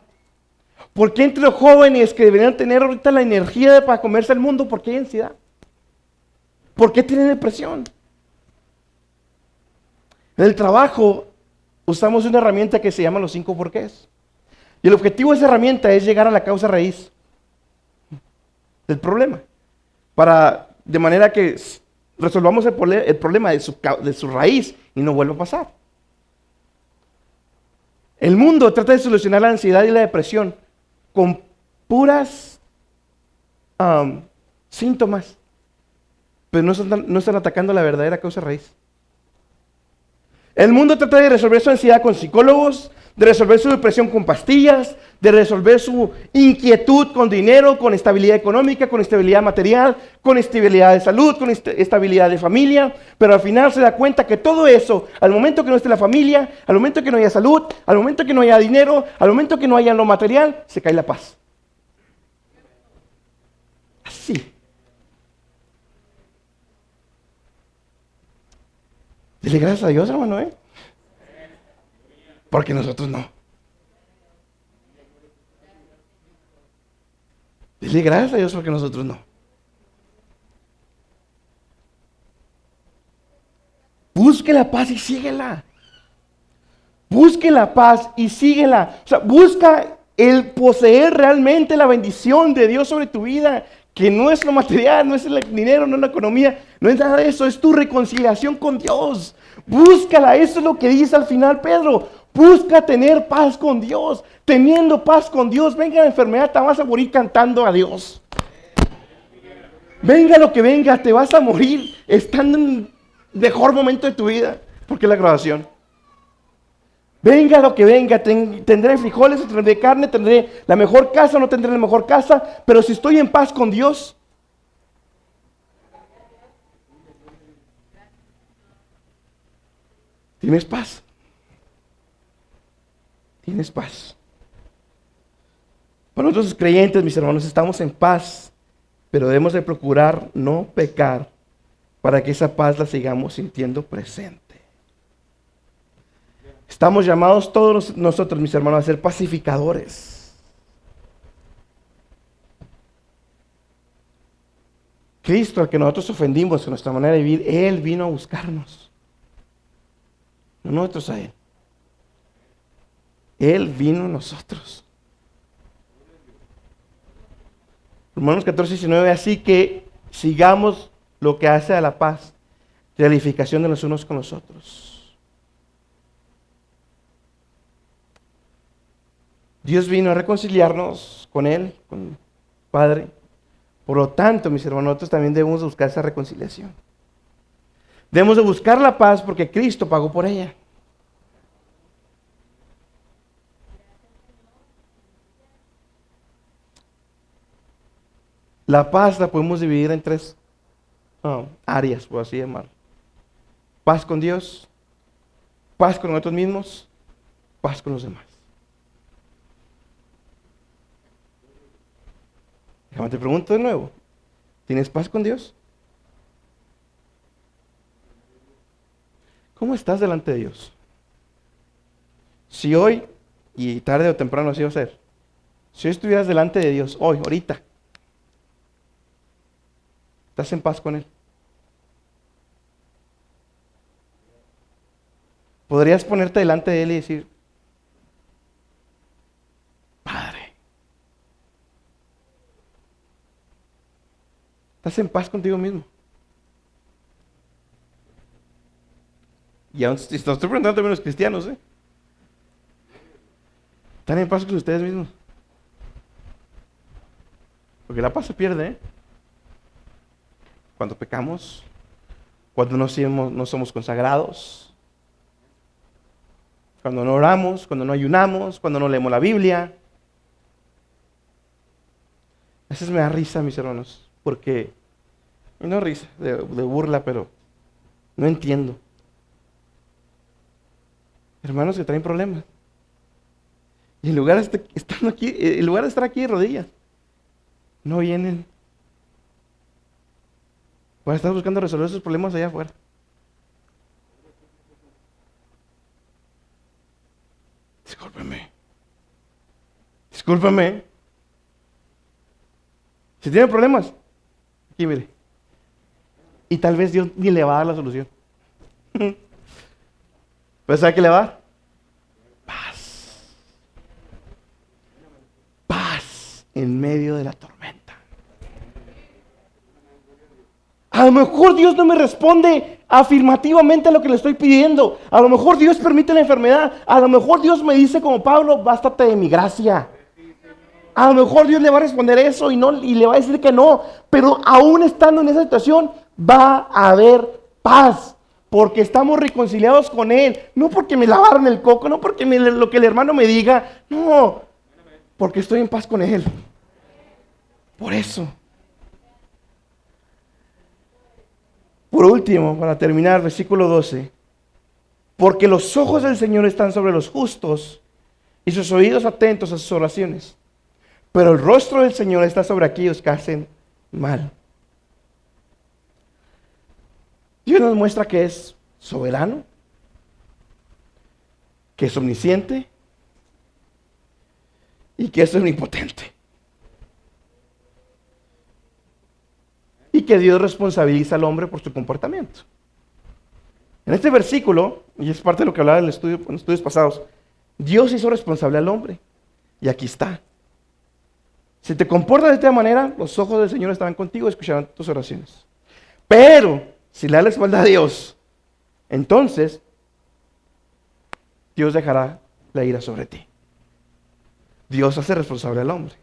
¿Por qué entre los jóvenes que deberían tener ahorita la energía para comerse el mundo, por qué hay ansiedad? ¿Por qué tienen depresión? En el trabajo usamos una herramienta que se llama los 5 porqués. Y el objetivo de esa herramienta es llegar a la causa raíz del problema. De manera que resolvamos el problema de su raíz y no vuelva a pasar. El mundo trata de solucionar la ansiedad y la depresión con puras síntomas, pero no están atacando la verdadera causa raíz. El mundo trata de resolver su ansiedad con psicólogos, de resolver su depresión con pastillas, de resolver su inquietud con dinero, con estabilidad económica, con estabilidad material, con estabilidad de salud, con estabilidad de familia, pero al final se da cuenta que todo eso, al momento que no esté la familia, al momento que no haya salud, al momento que no haya dinero, al momento que no haya lo material, se cae la paz. Así. Dile gracias a Dios, hermano, porque nosotros no. Dile gracias a Dios porque nosotros no. Busque la paz y síguela. Busque la paz y síguela. O sea, busca el poseer realmente la bendición de Dios sobre tu vida, que no es lo material, no es el dinero, no es la economía, no es nada de eso, es tu reconciliación con Dios. Búscala, eso es lo que dice al final Pedro. Busca tener paz con Dios. Teniendo paz con Dios, venga la enfermedad, te vas a morir cantando a Dios. Venga lo que venga, te vas a morir estando en el mejor momento de tu vida, porque es la graduación. Venga lo que venga, tendré frijoles, tendré carne, tendré la mejor casa, no tendré la mejor casa, pero si estoy en paz con Dios, tienes paz. Tienes paz. Para nosotros creyentes, mis hermanos, estamos en paz, pero debemos de procurar no pecar para que esa paz la sigamos sintiendo presente. Estamos llamados todos nosotros, mis hermanos, a ser pacificadores. Cristo, al que nosotros ofendimos en nuestra manera de vivir, Él vino a buscarnos. No nosotros a Él. Él vino a nosotros. Romanos 14:19, así que sigamos lo que hace a la paz, la edificación de los unos con los otros. Dios vino a reconciliarnos con Él, con el Padre. Por lo tanto, mis hermanos, nosotros también debemos buscar esa reconciliación. Debemos de buscar la paz porque Cristo pagó por ella. La paz la podemos dividir en tres áreas, por así llamarlo. Paz con Dios, paz con nosotros mismos, paz con los demás. Déjame te pregunto de nuevo, ¿tienes paz con Dios? ¿Cómo estás delante de Dios? Si hoy, y tarde o temprano así va a ser, si hoy estuvieras delante de Dios, hoy, ahorita, ¿estás en paz con Él? ¿Podrías ponerte delante de Él y decir, Padre, ¿estás en paz contigo mismo? Y aún si estoy preguntando también a los cristianos, ¿están en paz con ustedes mismos? Porque la paz se pierde, cuando pecamos, cuando no somos consagrados, cuando no oramos, cuando no ayunamos, cuando no leemos la Biblia. A veces me da risa, mis hermanos, porque, y no risa, de burla, pero no entiendo. Hermanos que traen problemas. Y en lugar de estar aquí de rodillas, no vienen. Van a estar buscando resolver sus problemas allá afuera. Discúlpeme. Si tiene problemas, aquí mire. Y tal vez Dios ni le va a dar la solución. ¿Pero sabe qué le va a dar? Paz. Paz en medio de la tormenta. A lo mejor Dios no me responde afirmativamente a lo que le estoy pidiendo. A lo mejor Dios permite la enfermedad. A lo mejor Dios me dice como Pablo, bástate de mi gracia. A lo mejor Dios le va a responder eso y le va a decir que no. Pero aún estando en esa situación, va a haber paz. Porque estamos reconciliados con Él. No porque me lavaron el coco, no porque lo que el hermano me diga. No, porque estoy en paz con Él. Por eso. Por último, para terminar, versículo 12. Porque los ojos del Señor están sobre los justos y sus oídos atentos a sus oraciones. Pero el rostro del Señor está sobre aquellos que hacen mal. Dios nos muestra que es soberano, que es omnisciente y que es omnipotente. Y que Dios responsabiliza al hombre por su comportamiento. En este versículo, y es parte de lo que hablaba en los estudios pasados, Dios hizo responsable al hombre. Y aquí está. Si te comportas de esta manera, los ojos del Señor estarán contigo y escucharán tus oraciones. Pero, si le das la espalda a Dios, entonces, Dios dejará la ira sobre ti. Dios hace responsable al hombre.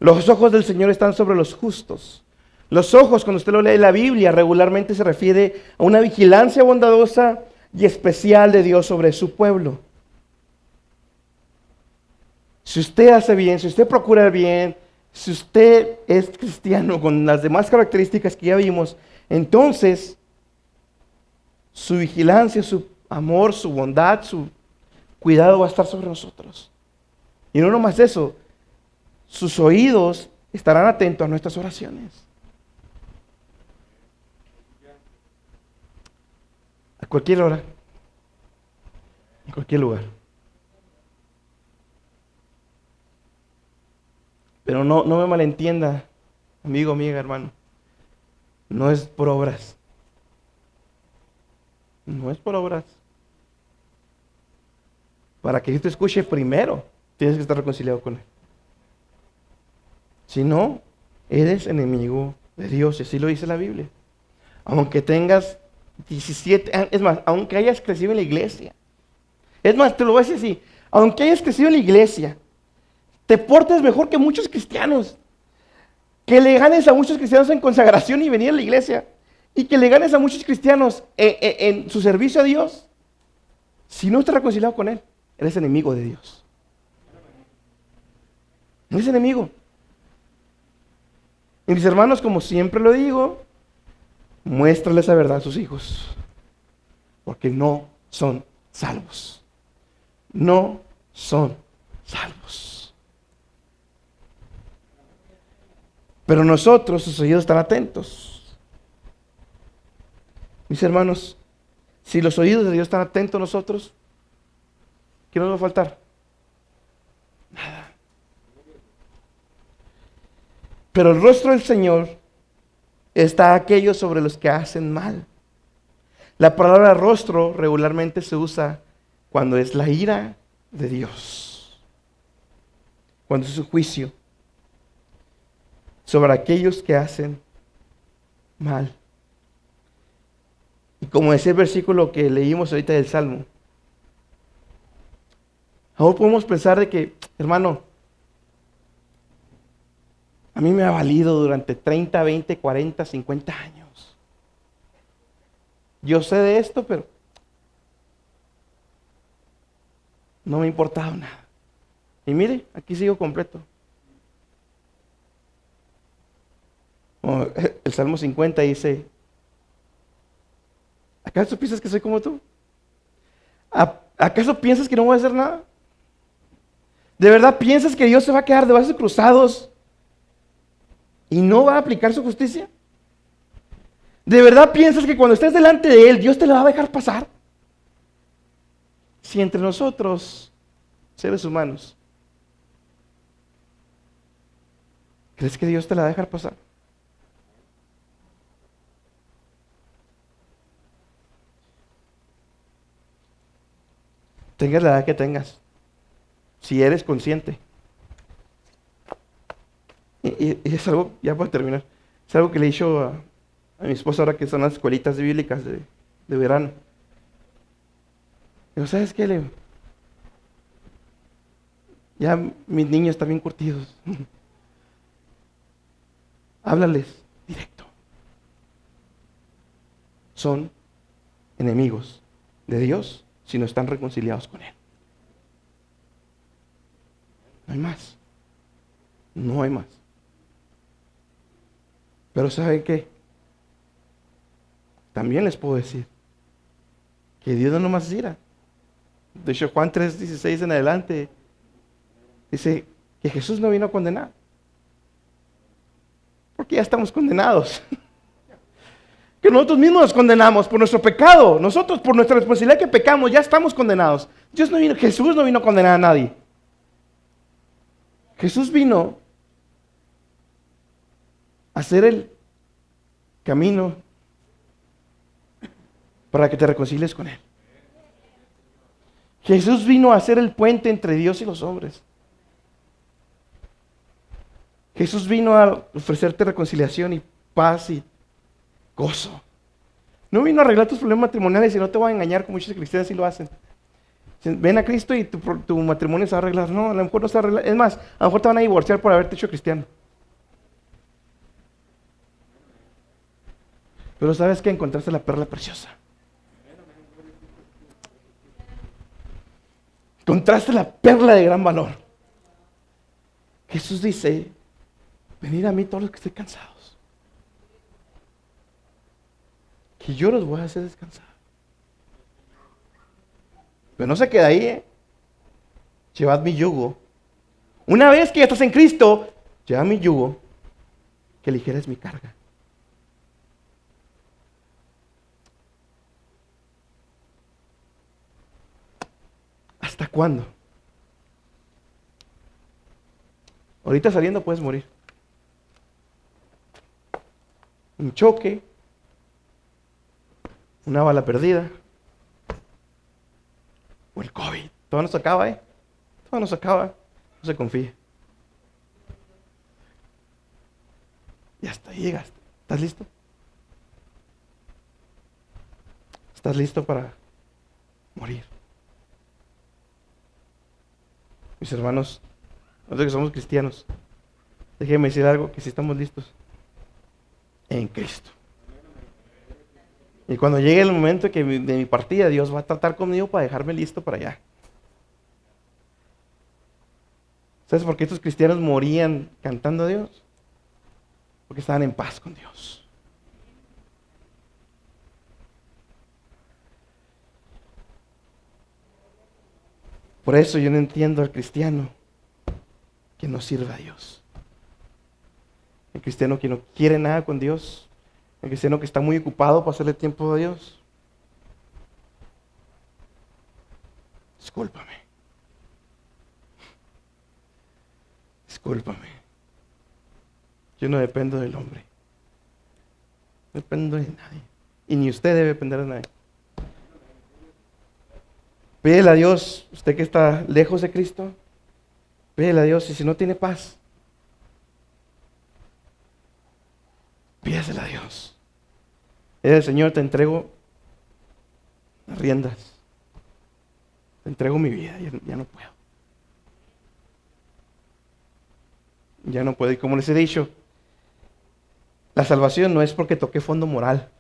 Los ojos del Señor están sobre los justos. Los ojos, cuando usted lo lee en la Biblia, regularmente se refiere a una vigilancia bondadosa y especial de Dios sobre su pueblo. Si usted hace bien, si usted procura el bien, si usted es cristiano con las demás características que ya vimos, entonces su vigilancia, su amor, su bondad, su cuidado va a estar sobre nosotros. Y no nomás eso, sus oídos estarán atentos a nuestras oraciones. A cualquier hora, en cualquier lugar. Pero no me malentienda amigo, amiga, hermano, no es por obras. No es por obras. Para que Dios te escuche primero, tienes que estar reconciliado con Él. Si no, eres enemigo de Dios, y así lo dice la Biblia. Aunque tengas 17 años, es más, aunque hayas crecido en la iglesia. Es más, te lo voy a decir así, aunque hayas crecido en la iglesia, te portes mejor que muchos cristianos. Que le ganes a muchos cristianos en consagración y venir a la iglesia. Y que le ganes a muchos cristianos en su servicio a Dios. Si no estás reconciliado con Él, eres enemigo de Dios. Eres enemigo. Y mis hermanos, como siempre lo digo, muéstrale esa verdad a sus hijos. Porque no son salvos. No son salvos. Pero nosotros, sus oídos están atentos. Mis hermanos, si los oídos de Dios están atentos a nosotros, ¿qué nos va a faltar? Nada. Pero el rostro del Señor está aquellos sobre los que hacen mal. La palabra rostro regularmente se usa cuando es la ira de Dios, cuando es su juicio sobre aquellos que hacen mal. Y como decía el versículo que leímos ahorita del Salmo, ahora podemos pensar de que, hermano, a mí me ha valido durante 30, 20, 40, 50 años. Yo sé de esto, pero no me ha importado nada. Y mire, aquí sigo completo. El Salmo 50 dice, ¿acaso piensas que soy como tú? ¿Acaso piensas que no voy a hacer nada? ¿De verdad piensas que Dios se va a quedar de brazos cruzados y no va a aplicar su justicia? ¿De verdad piensas que cuando estés delante de Él, Dios te lo va a dejar pasar? Si entre nosotros, seres humanos, ¿crees que Dios te la va a dejar pasar? Tengas la edad que tengas, si eres consciente. Y es algo, ya para terminar, es algo que le he dicho a mi esposa ahora que son las escuelitas bíblicas de verano. Digo, ¿sabes qué, Leo? Ya mis niños están bien curtidos. Háblales directo. Son enemigos de Dios si no están reconciliados con Él. No hay más. No hay más. Pero ¿saben qué? También les puedo decir que Dios no nomás es ira. De hecho, Juan 3:16 en adelante dice que Jesús no vino a condenar. Porque ya estamos condenados. Que nosotros mismos nos condenamos por nuestro pecado. Nosotros por nuestra responsabilidad que pecamos ya estamos condenados. Jesús no vino a condenar a nadie. Jesús vino a hacer el camino para que te reconcilies con Él. Jesús vino a hacer el puente entre Dios y los hombres. Jesús vino a ofrecerte reconciliación y paz y gozo. No vino a arreglar tus problemas matrimoniales y no te voy a engañar como muchos cristianos sí lo hacen. Ven a Cristo y tu matrimonio se va a arreglar. No, a lo mejor no se va a arreglar. Es más, a lo mejor te van a divorciar por haberte hecho cristiano. Pero sabes que encontraste la perla preciosa. Encontraste la perla de gran valor. Jesús dice, venid a mí todos los que estén cansados, que yo los voy a hacer descansar. Pero no se queda ahí, ¿eh? Llevad mi yugo. Una vez que ya estás en Cristo, lleva mi yugo, que ligera es mi carga. ¿Hasta cuándo? Ahorita saliendo puedes morir. un choque, una bala perdida, o el COVID. Todo nos acaba, ¿eh? Todo nos acaba. No se confíe. Y hasta ahí llegaste. ¿Estás listo? ¿Estás listo para morir? Mis hermanos, nosotros que somos cristianos, déjenme decir algo, que si estamos listos en Cristo. Y cuando llegue el momento de mi partida, Dios va a tratar conmigo para dejarme listo para allá. ¿Sabes por qué estos cristianos morían cantando a Dios? Porque estaban en paz con Dios. Por eso yo no entiendo al cristiano que no sirve a Dios. El cristiano que no quiere nada con Dios. El cristiano que está muy ocupado para hacerle tiempo a Dios. Discúlpame. Discúlpame. Yo no dependo del hombre. No dependo de nadie. Y ni usted debe depender de nadie. Pídele a Dios, usted que está lejos de Cristo, pídele a Dios, y si no tiene paz, pídesela a Dios. Señor, te entrego las riendas. Te entrego mi vida, ya no puedo. Ya no puedo. Y como les he dicho, la salvación no es porque toqué fondo moral.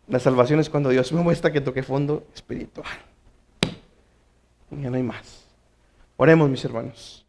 La salvación es cuando Dios me muestra que toqué fondo espiritual. Ya no hay más. Oremos, mis hermanos.